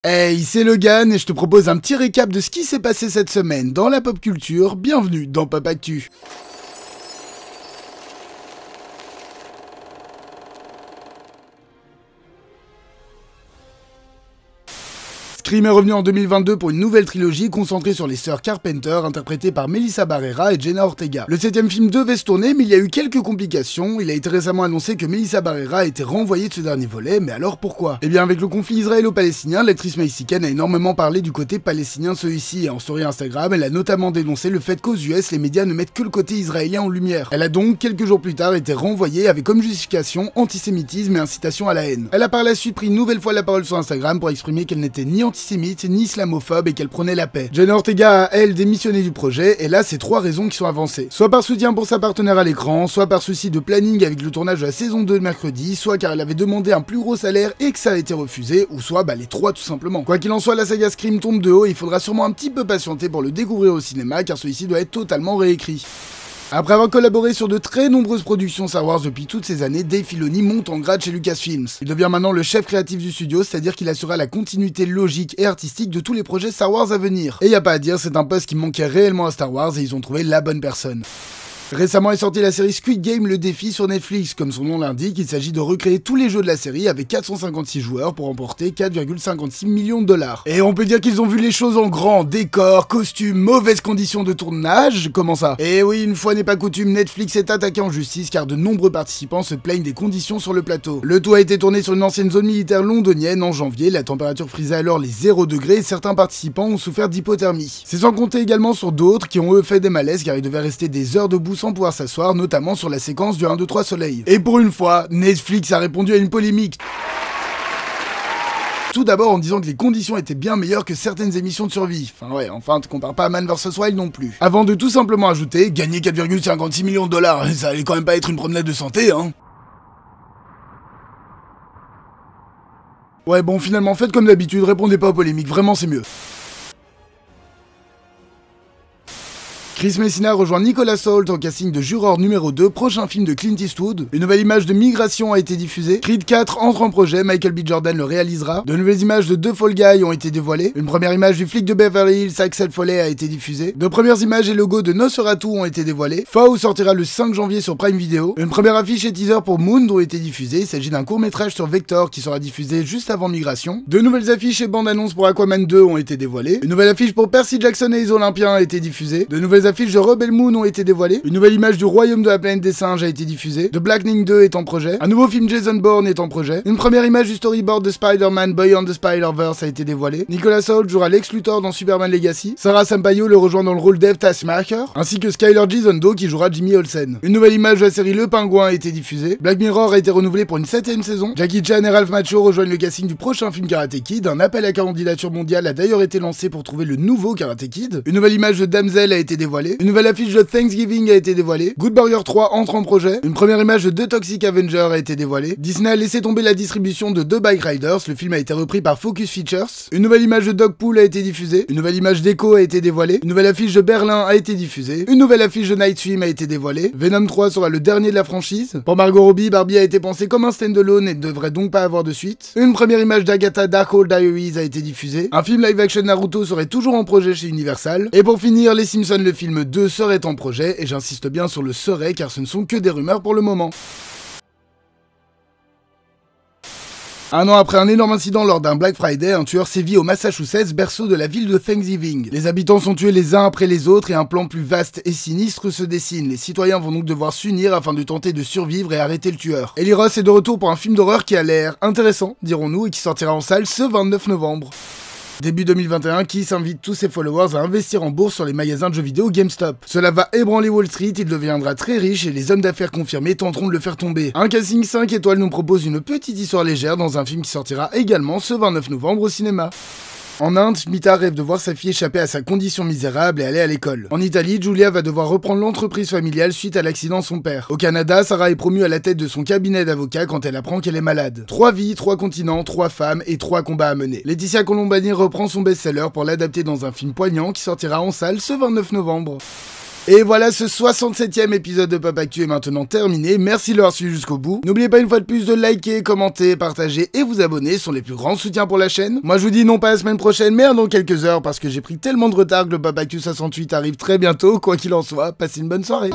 Hey, c'est Logan et je te propose un petit récap de ce qui s'est passé cette semaine dans la pop culture. Bienvenue dans Pop Actu. Scream est revenu en 2022 pour une nouvelle trilogie concentrée sur les sœurs Carpenter, interprétées par Melissa Barrera et Jenna Ortega. Le 7ème film devait se tourner, mais il y a eu quelques complications. Il a été récemment annoncé que Melissa Barrera a été renvoyée de ce dernier volet, mais alors pourquoi? Eh bien, avec le conflit israélo-palestinien, l'actrice mexicaine a énormément parlé du côté palestinien de celui-ci, et en story Instagram, elle a notamment dénoncé le fait qu'aux US, les médias ne mettent que le côté israélien en lumière. Elle a donc, quelques jours plus tard, été renvoyée avec comme justification antisémitisme et incitation à la haine. Elle a par la suite pris une nouvelle fois la parole sur Instagram pour exprimer qu'elle n'était ni antisémite ni islamophobe et qu'elle prenait la paix. Jenna Ortega a, elle, démissionné du projet, et là, c'est trois raisons qui sont avancées. Soit par soutien pour sa partenaire à l'écran, soit par souci de planning avec le tournage de la saison 2 de mercredi, soit car elle avait demandé un plus gros salaire et que ça a été refusé, ou soit les trois tout simplement. Quoi qu'il en soit, la saga Scream tombe de haut et il faudra sûrement un petit peu patienter pour le découvrir au cinéma car celui-ci doit être totalement réécrit. Après avoir collaboré sur de très nombreuses productions Star Wars depuis toutes ces années, Dave Filoni monte en grade chez Lucasfilms. Il devient maintenant le chef créatif du studio, c'est-à-dire qu'il assurera la continuité logique et artistique de tous les projets Star Wars à venir. Et y a pas à dire, c'est un poste qui manquait réellement à Star Wars et ils ont trouvé la bonne personne. Récemment est sortie la série Squid Game le défi sur Netflix. Comme son nom l'indique, il s'agit de recréer tous les jeux de la série avec 456 joueurs pour remporter 4,56 millions de dollars. Et on peut dire qu'ils ont vu les choses en grand, décors, costumes, mauvaises conditions de tournage, comment ça? Et oui, une fois n'est pas coutume, Netflix est attaqué en justice car de nombreux participants se plaignent des conditions sur le plateau. Le tout a été tourné sur une ancienne zone militaire londonienne en janvier, la température frisait alors les 0 degrés et certains participants ont souffert d'hypothermie. C'est sans compter également sur d'autres qui ont eux fait des malaises car ils devaient rester des heures debout sans pouvoir s'asseoir, notamment sur la séquence du 1, 2, 3 soleil. Et pour une fois, Netflix a répondu à une polémique. Tout d'abord en disant que les conditions étaient bien meilleures que certaines émissions de survie. Enfin, tu compares pas à Man vs Wild non plus. Avant de tout simplement ajouter, gagner 4,56 millions de dollars, ça allait quand même pas être une promenade de santé, hein. Ouais, bon, finalement, faites comme d'habitude, répondez pas aux polémiques, vraiment c'est mieux. Chris Messina rejoint Nicolas Hoult au casting de Juror numéro 2, prochain film de Clint Eastwood. Une nouvelle image de Migration a été diffusée. Creed 4 entre en projet, Michael B. Jordan le réalisera. De nouvelles images de The Fall Guy ont été dévoilées. Une première image du flic de Beverly Hills, Axel Foley, a été diffusée. De premières images et logos de Nosferatu ont été dévoilés. Fow sortira le 5 janvier sur Prime Video. Une première affiche et teaser pour Moon ont été diffusés. Il s'agit d'un court-métrage sur Vector qui sera diffusé juste avant Migration. De nouvelles affiches et bandes-annonces pour Aquaman 2 ont été dévoilées. Une nouvelle affiche pour Percy Jackson et les Olympiens a été diffusée. De nouvelles affiches de Rebel Moon ont été dévoilées. Une nouvelle image du Royaume de la planète des singes a été diffusée. The Blackening 2 est en projet. Un nouveau film Jason Bourne est en projet. Une première image du storyboard de Spider-Man Beyond the Spider-Verse a été dévoilée. Nicolas Hoult jouera Lex Luthor dans Superman Legacy. Sarah Sampaio le rejoint dans le rôle d'Eve Taskmaster, ainsi que Skyler Gisondo qui jouera Jimmy Olsen. Une nouvelle image de la série Le Pingouin a été diffusée. Black Mirror a été renouvelé pour une 7ème saison. Jackie Chan et Ralph Macchio rejoignent le casting du prochain film Karate Kid. Un appel à candidature mondiale a d'ailleurs été lancé pour trouver le nouveau Karate Kid. Une nouvelle image de Damsel a été dévoilée. Une nouvelle affiche de Thanksgiving a été dévoilée. Good Burger 3 entre en projet. Une première image de The Toxic Avenger a été dévoilée. Disney a laissé tomber la distribution de The Bike Riders. Le film a été repris par Focus Features. Une nouvelle image de Dogpool a été diffusée. Une nouvelle image d'Echo a été dévoilée. Une nouvelle affiche de Berlin a été diffusée. Une nouvelle affiche de Night Swim a été dévoilée. Venom 3 sera le dernier de la franchise. Pour Margot Robbie, Barbie a été pensé comme un stand-alone et ne devrait donc pas avoir de suite. Une première image d'Agatha Darkhold Diaries a été diffusée. Un film live-action Naruto serait toujours en projet chez Universal. Et pour finir, Les Simpsons le film 2 serait en projet, et j'insiste bien sur le serait car ce ne sont que des rumeurs pour le moment. Un an après un énorme incident lors d'un Black Friday, un tueur sévit au Massachusetts, berceau de la ville de Thanksgiving. Les habitants sont tués les uns après les autres et un plan plus vaste et sinistre se dessine. Les citoyens vont donc devoir s'unir afin de tenter de survivre et arrêter le tueur. Eli Roth est de retour pour un film d'horreur qui a l'air intéressant, dirons-nous, et qui sortira en salle ce 29 novembre. Début 2021, Kiss invite tous ses followers à investir en bourse sur les magasins de jeux vidéo GameStop. Cela va ébranler Wall Street, il deviendra très riche et les hommes d'affaires confirmés tenteront de le faire tomber. Un casting 5 étoiles nous propose une petite histoire légère dans un film qui sortira également ce 29 novembre au cinéma. En Inde, Smita rêve de voir sa fille échapper à sa condition misérable et aller à l'école. En Italie, Julia va devoir reprendre l'entreprise familiale suite à l'accident de son père. Au Canada, Sarah est promue à la tête de son cabinet d'avocats quand elle apprend qu'elle est malade. 3 vies, 3 continents, 3 femmes et 3 combats à mener. Laetitia Colombani reprend son best-seller pour l'adapter dans un film poignant qui sortira en salle ce 29 novembre. Et voilà, ce 67e épisode de Pop Actu est maintenant terminé, merci de l'avoir suivi jusqu'au bout. N'oubliez pas une fois de plus de liker, commenter, partager et vous abonner, ce sont les plus grands soutiens pour la chaîne. Moi je vous dis non pas la semaine prochaine mais dans quelques heures parce que j'ai pris tellement de retard que le Pop Actu 68 arrive très bientôt, quoi qu'il en soit, passez une bonne soirée.